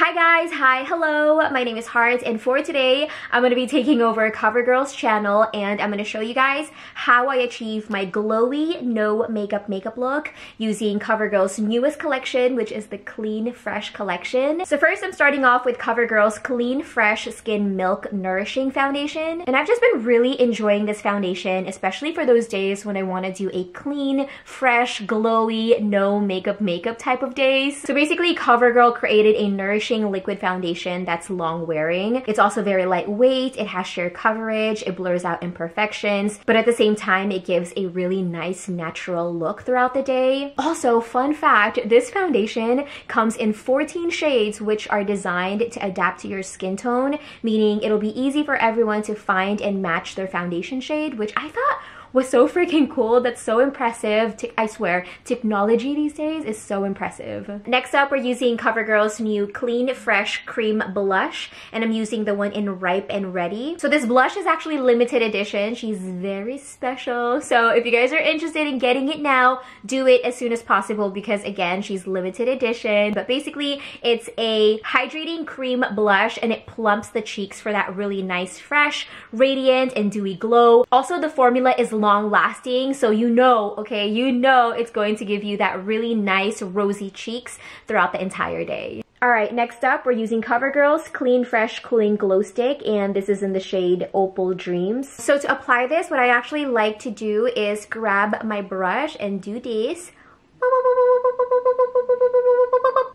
Hi guys, hi, hello, my name is Heart, and for today, I'm going to be taking over CoverGirl's channel, and I'm going to show you guys how I achieve my glowy, no makeup look using CoverGirl's newest collection, which is the Clean Fresh collection. So first, I'm starting off with CoverGirl's Clean Fresh Skin Milk Nourishing Foundation, and I've just been really enjoying this foundation, especially for those days when I want to do a clean, fresh, glowy, no makeup type of days. So basically, CoverGirl created a nourishing liquid foundation that's long wearing. It's also very lightweight, it has sheer coverage, it blurs out imperfections, but at the same time it gives a really nice natural look throughout the day. Also, fun fact, this foundation comes in 14 shades which are designed to adapt to your skin tone, meaning it'll be easy for everyone to find and match their foundation shade, which I thought was so freaking cool. That's so impressive. I swear, technology these days is so impressive. Next up, we're using CoverGirl's new Clean Fresh Cream Blush, and I'm using the one in Ripe and Ready. So this blush is actually limited edition. She's very special. So if you guys are interested in getting it now, do it as soon as possible because again, she's limited edition. But basically, it's a hydrating cream blush and it plumps the cheeks for that really nice, fresh, radiant, and dewy glow. Also, the formula is long lasting, so you know it's going to give you that really nice rosy cheeks throughout the entire day. Alright, next up we're using CoverGirl's Clean Fresh Cooling Glow Stick, and this is in the shade Opal Dreams. So to apply this, what I actually like to do is grab my brush and do this,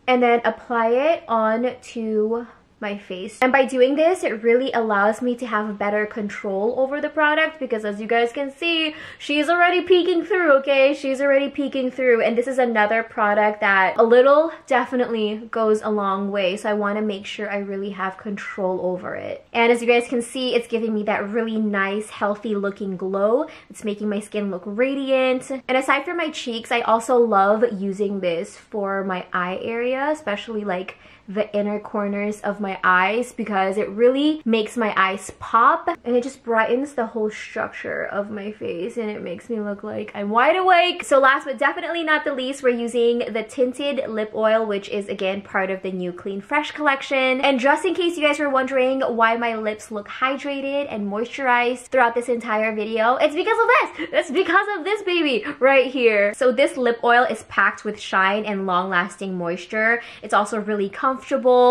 and then apply it onto my face. And by doing this, it really allows me to have better control over the product because as you guys can see, she's already peeking through, okay? She's already peeking through, and this is another product that a little definitely goes a long way, so I want to make sure I really have control over it. And as you guys can see, it's giving me that really nice, healthy looking glow. It's making my skin look radiant. And aside from my cheeks, I also love using this for my eye area, especially like the inner corners of my eyes, because it really makes my eyes pop and it just brightens the whole structure of my face and it makes me look like I'm wide awake. So last but definitely not the least, we're using the Tinted lip oil, which is again part of the new Clean Fresh collection. And just in case you guys were wondering why my lips look hydrated and moisturized throughout this entire video, it's because of this. It's because of this baby right here. So this lip oil is packed with shine and long-lasting moisture. It's also really comfortable.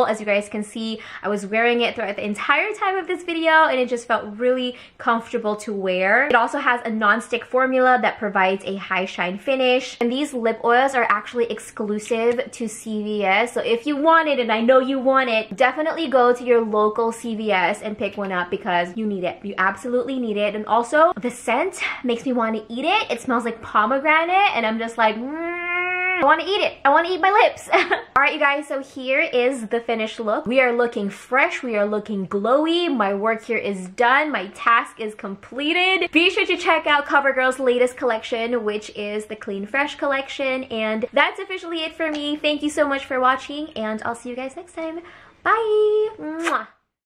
As you guys can see, I was wearing it throughout the entire time of this video and it just felt really comfortable to wear. It also has a non-stick formula that provides a high shine finish, and these lip oils are actually exclusive to CVS. So if you want it, and I know you want it, definitely go to your local CVS and pick one up because you need it. You absolutely need it. And also, the scent makes me want to eat it. It smells like pomegranate and I'm just like, I want to eat it. I want to eat my lips. Alright you guys, so here is the finished look. We are looking fresh. We are looking glowy. My work here is done. My task is completed. Be sure to check out CoverGirl's latest collection, which is the Clean Fresh collection. And that's officially it for me. Thank you so much for watching and I'll see you guys next time. Bye! Mwah.